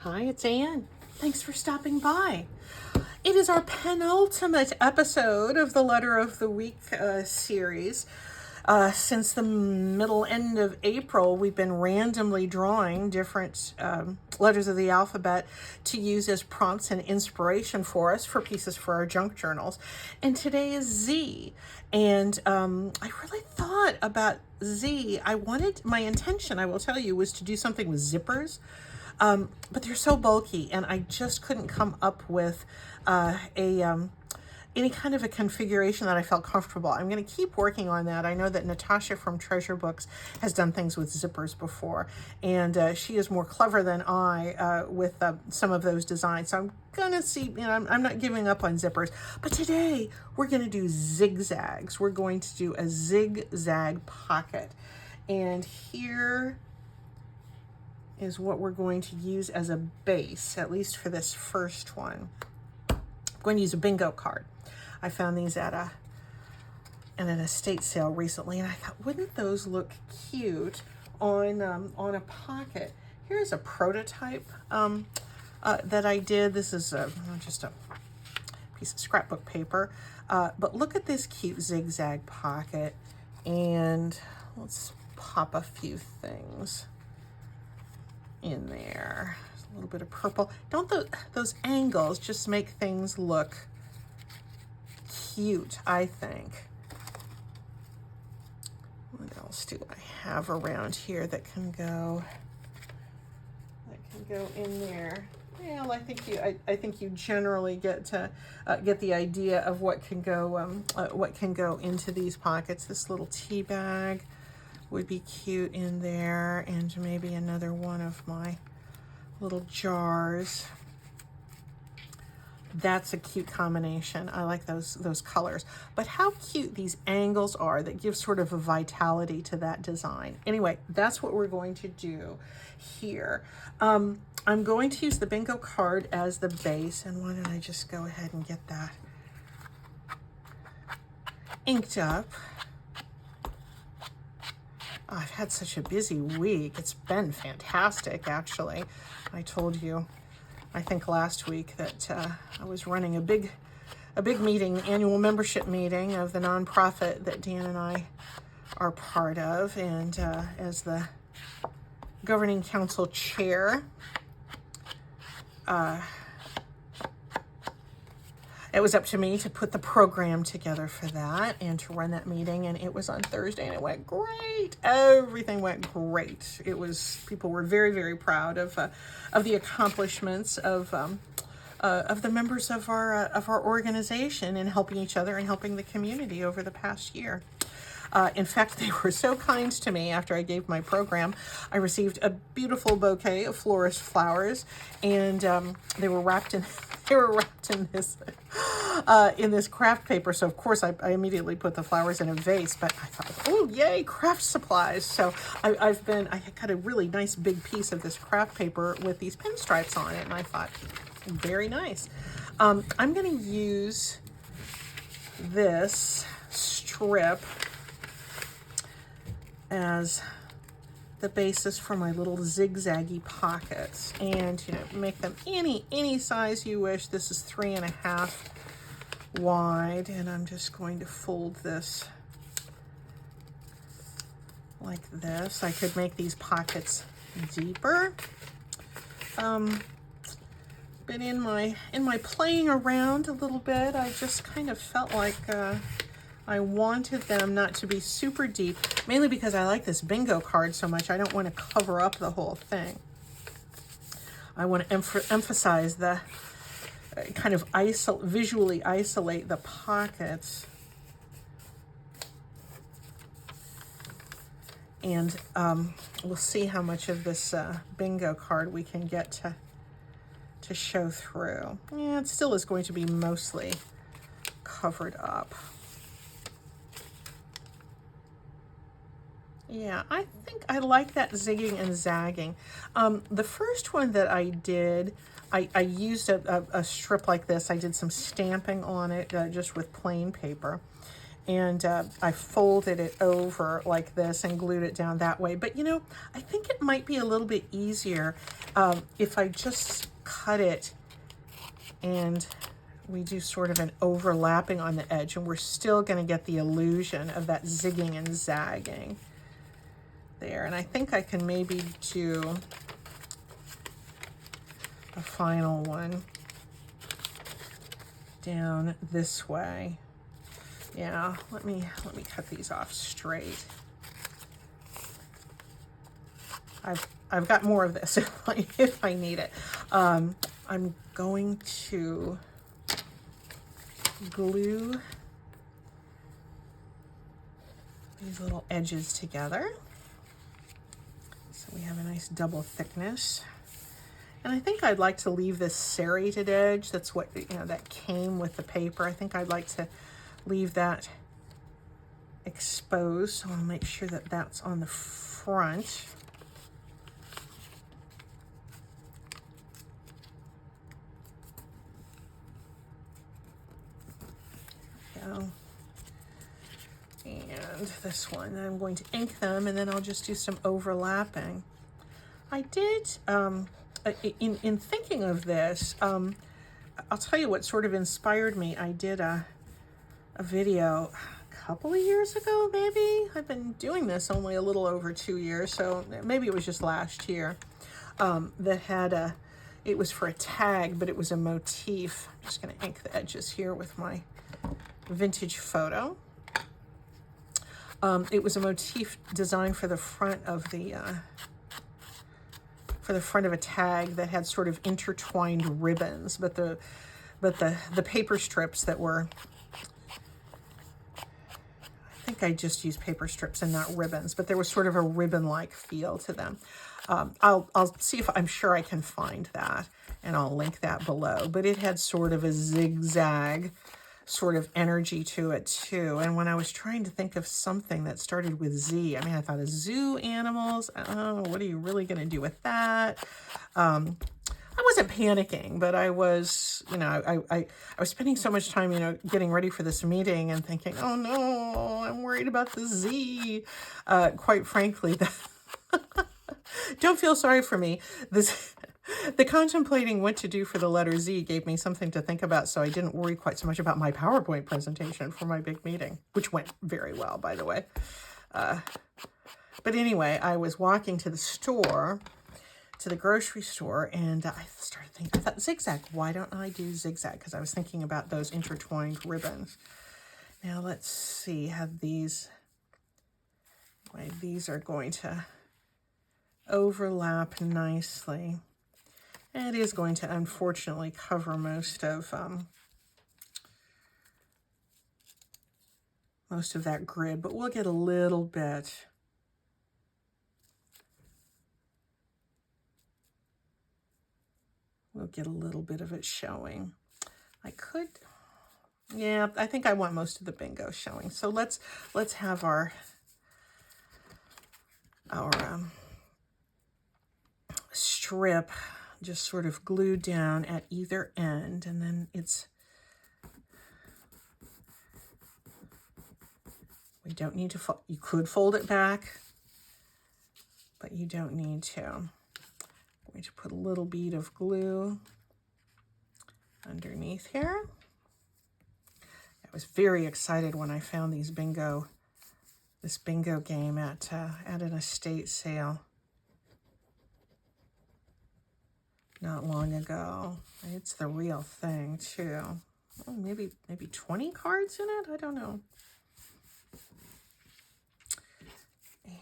Hi, it's Anne. Thanks for stopping by. It is our penultimate episode of the Letter of the Week series. Since the end of April, we've been randomly drawing different letters of the alphabet to use as prompts and inspiration for us for pieces for our junk journals. And today is Z. And I really thought about Z. My intention, I will tell you, was to do something with zippers. But they're so bulky, and I just couldn't come up with any kind of a configuration that I felt comfortable. I'm going to keep working on that. I know that Natasha from Treasure Books has done things with zippers before, and she is more clever than I with some of those designs. So I'm going to see, I'm not giving up on zippers. But today, we're going to do zigzags. We're going to do a zig-zag pocket. And here is what we're going to use as a base, at least for this first one. I'm going to use a bingo card. I found these at an estate sale recently, and I thought, wouldn't those look cute on a pocket? Here's a prototype that I did. This is just a piece of scrapbook paper, but look at this cute zigzag pocket, and let's pop a few things in there. A little bit of purple. Don't those angles just make things look cute, I think. What else do I have around here that can go in there? Well, I think you generally get the idea of what can go into these pockets. This little tea bag would be cute in there, and maybe another one of my little jars. That's a cute combination. I like those colors. But how cute these angles are that give sort of a vitality to that design. Anyway, that's what we're going to do here. I'm going to use the bingo card as the base, and why don't I just go ahead and get that inked up. I've had such a busy week. It's been fantastic, actually. I told you, I think last week, that I was running a big meeting, annual membership meeting of the nonprofit that Dan and I are part of, and as the governing council chair, it was up to me to put the program together for that and to run that meeting, and it was on Thursday, and it went great. Everything went great. People were very, very proud of the accomplishments of the members of our organization in helping each other and helping the community over the past year. In fact, they were so kind to me after I gave my program. I received a beautiful bouquet of florist flowers, and they were wrapped in this craft paper. So of course I immediately put the flowers in a vase, but I thought, oh yay, craft supplies. So I got a really nice big piece of this craft paper with these pinstripes on it, and I thought, very nice. I'm going to use this strip as the basis for my little zigzaggy pockets, and make them any size you wish. This is 3.5 wide, and I'm just going to fold this like this. I could make these pockets deeper, but in my playing around a little bit, I just kind of felt like I wanted them not to be super deep, mainly because I like this bingo card so much. I don't want to cover up the whole thing. I want to emphasize the kind of visually isolate the pockets. And we'll see how much of this bingo card we can get to show through. Yeah, it still is going to be mostly covered up. Yeah, I think I like that zigging and zagging. The first one that I did, I used a strip like this. I did some stamping on it just with plain paper. And I folded it over like this and glued it down that way. But you know, I think it might be a little bit easier if I just cut it and we do sort of an overlapping on the edge, and we're still going to get the illusion of that zigging and zagging there. And I think I can maybe do a final one down this way. Yeah, let me cut these off straight. I've got more of this if I need it. I'm going to glue these little edges together so we have a nice double thickness. And I think I'd like to leave this serrated edge. That's what, you know, that came with the paper. I think I'd like to leave that exposed, so I'll make sure that that's on the front. Go. And this one, I'm going to ink them, and then I'll just do some overlapping. I did, in thinking of this, I'll tell you what sort of inspired me. I did a video a couple of years ago, maybe. I've been doing this only a little over 2 years, so maybe it was just last year, that had it was for a tag, but it was a motif. I'm just going to ink the edges here with my vintage photo. It was a motif designed for the front of the front of a tag that had sort of intertwined ribbons, but the paper strips that were, I think I just used paper strips and not ribbons, but there was sort of a ribbon-like feel to them. I'll see if, I'm sure I can find that, and I'll link that below. But it had sort of a zigzag sort of energy to it too. And when I was trying to think of something that started with Z, I mean, I thought of zoo animals. Oh, what are you really going to do with that? I wasn't panicking, but I was, you know, I was spending so much time, you know, getting ready for this meeting and thinking, oh no, I'm worried about the Z. Quite frankly, don't feel sorry for me. The contemplating what to do for the letter Z gave me something to think about, so I didn't worry quite so much about my PowerPoint presentation for my big meeting, which went very well, by the way. But anyway, I was walking to the store, to the grocery store, and I started thinking, I thought, zigzag, why don't I do zigzag? Because I was thinking about those intertwined ribbons. Now let's see how these are going to overlap nicely. And it is going to unfortunately cover most of that grid, but we'll get a little bit. We'll get a little bit of it showing. I could, yeah, I think I want most of the bingo showing. So let's have our strip just sort of glued down at either end, and then we don't need to fold. You could fold it back, but you don't need to. I'm going to put a little bead of glue underneath here. I was very excited when I found this bingo game at an estate sale not long ago. It's the real thing too. Oh, maybe 20 cards in it? I don't know. And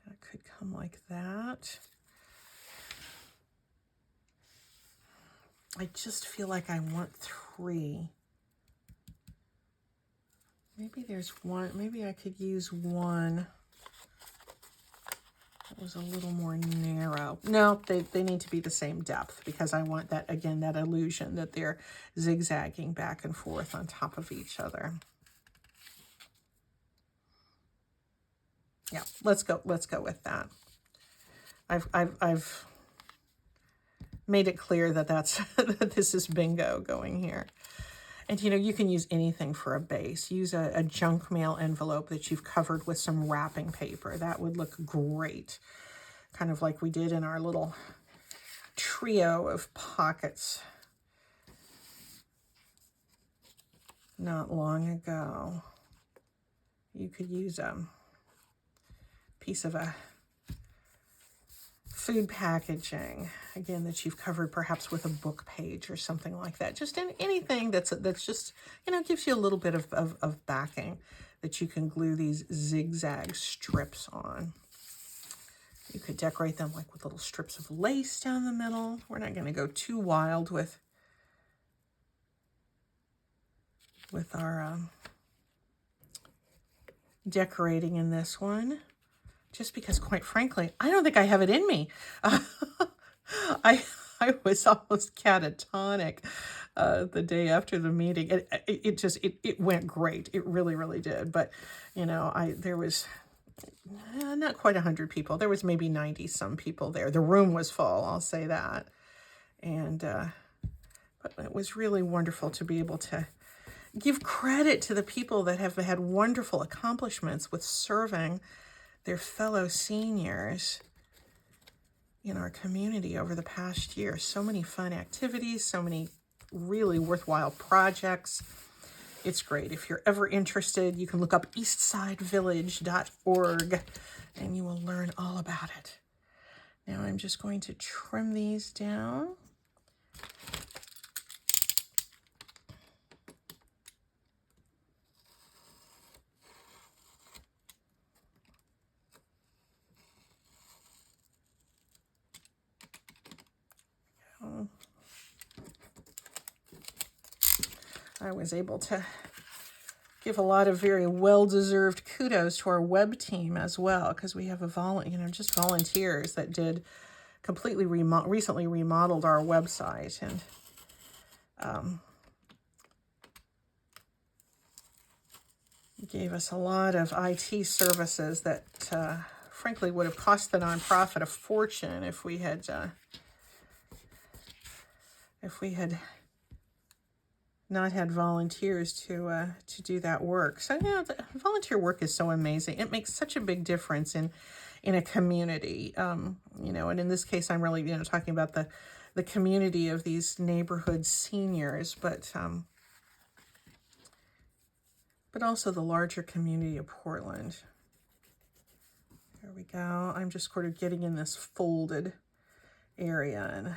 that could come like that. I just feel like I want 3. Maybe there's one, maybe I could use one that was a little more narrow. No, they need to be the same depth, because I want that, again, that illusion that they're zigzagging back and forth on top of each other. Yeah, let's go with that. I've made it clear that that's that this is bingo going here. And, you know, you can use anything for a base. Use a junk mail envelope that you've covered with some wrapping paper. That would look great. Kind of like we did in our little trio of pockets not long ago. You could use a piece of a food packaging, again, that you've covered perhaps with a book page or something like that. Just anything that's just, you know, gives you a little bit of backing that you can glue these zigzag strips on. You could decorate them like with little strips of lace down the middle. We're not going to go too wild with our decorating in this one, just because, quite frankly, I don't think I have it in me. I was almost catatonic the day after the meeting. It went great. It really, really did. But, you know, there was not quite 100 people. There was maybe 90 some people there. The room was full, I'll say that. And but it was really wonderful to be able to give credit to the people that have had wonderful accomplishments with serving their fellow seniors in our community over the past year. So many fun activities, so many really worthwhile projects. It's great. If you're ever interested, you can look up eastsidevillage.org and you will learn all about it. Now I'm just going to trim these down. I was able to give a lot of very well-deserved kudos to our web team as well, because we have just volunteers that did completely recently remodeled our website, and gave us a lot of IT services that frankly would have cost the nonprofit a fortune if we had not had volunteers to do that work. So, you know, the volunteer work is so amazing. It makes such a big difference in a community. You know, and in this case, I'm really, you know, talking about the community of these neighborhood seniors, but also the larger community of Portland. There we go. I'm just sort of getting in this folded area and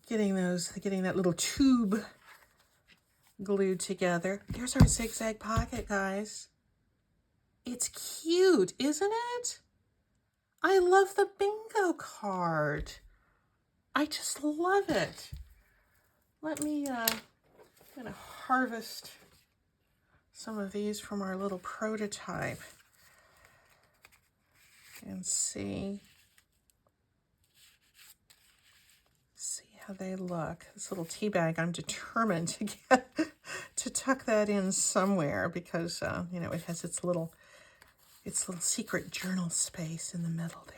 getting that little tube glued together. There's our zigzag pocket, guys. It's cute, isn't it? I love the bingo card. I just love it. Let me, I'm gonna harvest some of these from our little prototype and see how they look. This little tea bag, I'm determined to get to tuck that in somewhere, because you know, it has its little secret journal space in the middle there.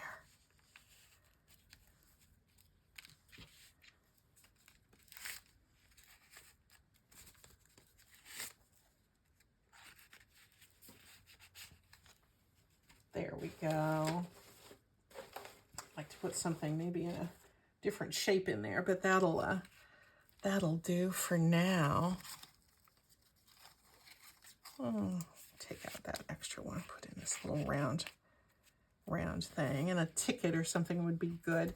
There we go. I'd like to put something maybe in a different shape in there, but that'll do for now. Take out that extra one, put in this little round thing, and a ticket or something would be good.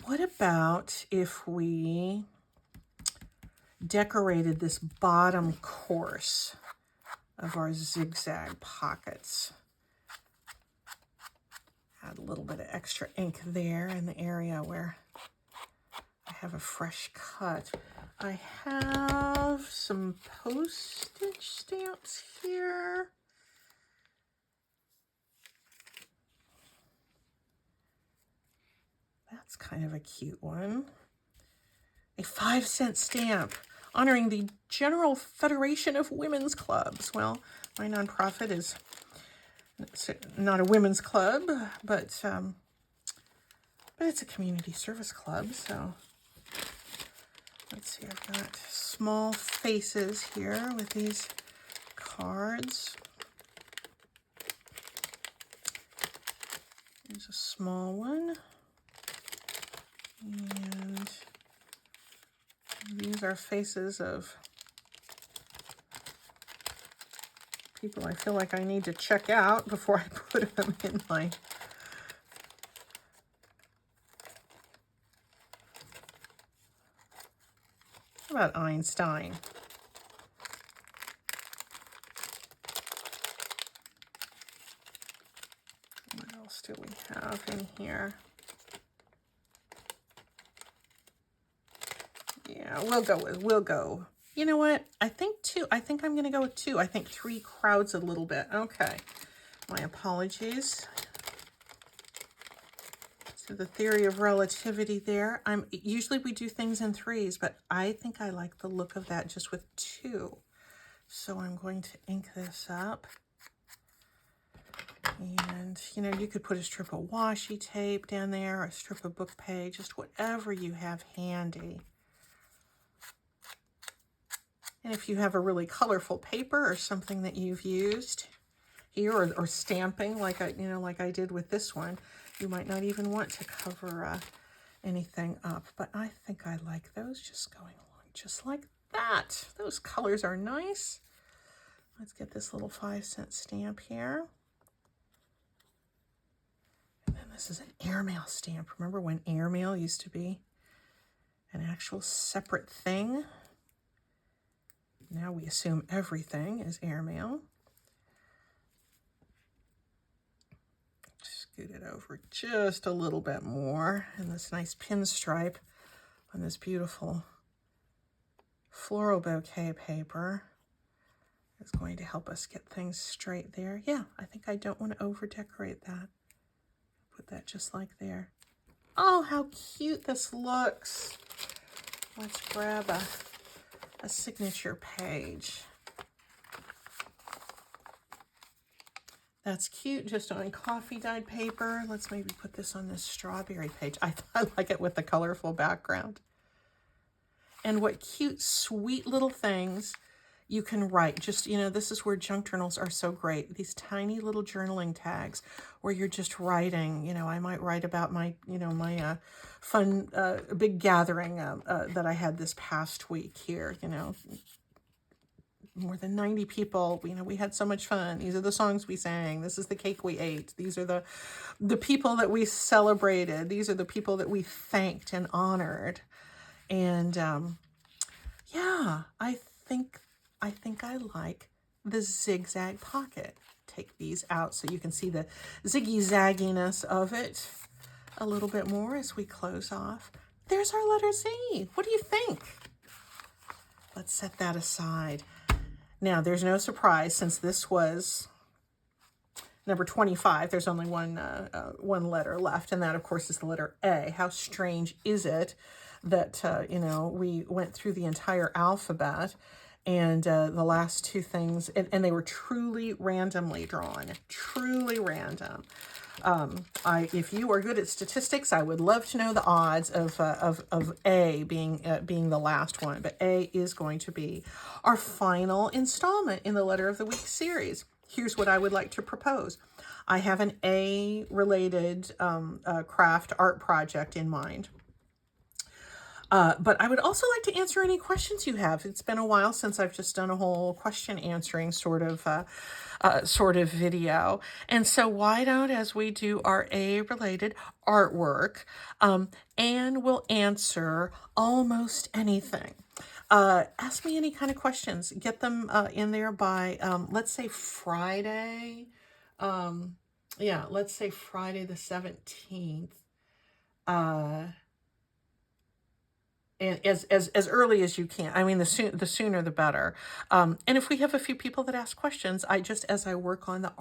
What about if we decorated this bottom course of our zigzag pockets? Add a little bit of extra ink there in the area where I have a fresh cut. I have some postage stamps here. That's kind of a cute one. A 5-cent stamp honoring the General Federation of Women's Clubs. Well, my nonprofit is not a women's club, but it's a community service club, so Let's see, I've got small faces here with these cards. There's a small one. And these are faces of people I feel like I need to check out before I put them in my... How about Einstein? What else do we have in here? Yeah, we'll go. You know what? I think 2. I think I'm going to go with 2. I think 3 crowds a little bit. Okay. My apologies to the theory of relativity there. Usually we do things in 3s, but I think I like the look of that just with 2. So I'm going to ink this up. And, you know, you could put a strip of washi tape down there, or a strip of book page, just whatever you have handy. And if you have a really colorful paper or something that you've used here, or stamping like I did with this one, you might not even want to cover anything up. But I think I like those just going along just like that. Those colors are nice. Let's get this little 5-cent stamp here. And then this is an airmail stamp. Remember when airmail used to be an actual separate thing? Now we assume everything is airmail. Scoot it over just a little bit more. And this nice pinstripe on this beautiful floral bouquet paper is going to help us get things straight there. Yeah, I think I don't want to over decorate that. Put that just like there. Oh, how cute this looks. Let's grab a signature page. That's cute, just on coffee dyed paper. Let's maybe put this on this strawberry page. I like it with the colorful background. And what cute, sweet little things you can write. Just, you know, this is where junk journals are so great. These tiny little journaling tags where you're just writing. You know, I might write about my, you know, my fun big gathering that I had this past week here, you know. More than 90 people, you know, we had so much fun. These are the songs we sang. This is the cake we ate. These are the people that we celebrated. These are the people that we thanked and honored. And yeah, I think I like the zigzag pocket. Take these out so you can see the ziggy-zagginess of it a little bit more as we close off. There's our letter Z. What do you think? Let's set that aside. Now, there's no surprise, since this was number 25, there's only one letter left, and that, of course, is the letter A. How strange is it that, you know, we went through the entire alphabet, and the last 2 things, and they were truly randomly drawn, truly random. If you are good at statistics, I would love to know the odds of A being the last one. But A is going to be our final installment in the Letter of the Week series. Here's what I would like to propose. I have an A-related craft art project in mind. But I would also like to answer any questions you have. It's been a while since I've just done a whole question answering sort of video. And so why don't, as we do our A-related artwork, Anne will answer almost anything. Ask me any kind of questions. Get them in there by, let's say Friday. Yeah, let's say Friday the 17th. And as early as you can. I mean, the sooner the better. And if we have a few people that ask questions, as I work on the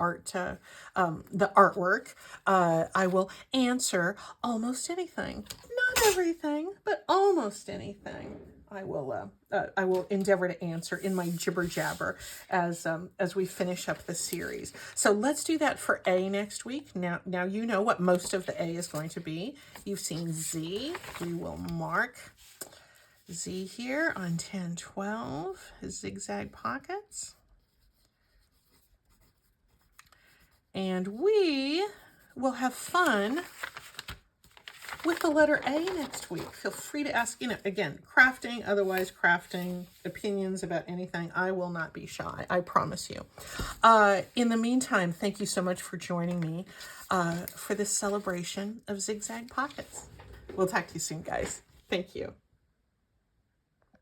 artwork, I will answer almost anything. Not everything, but almost anything. I will endeavor to answer in my jibber jabber as we finish up the series. So let's do that for A next week. Now you know what most of the A is going to be. You've seen Z. We will mark Z here on 1012 zigzag pockets. And we will have fun with the letter A next week. Feel free to ask, again, crafting, otherwise crafting, opinions about anything. I will not be shy, I promise you. In the meantime, thank you so much for joining me for this celebration of zigzag pockets. We'll talk to you soon, guys. Thank you.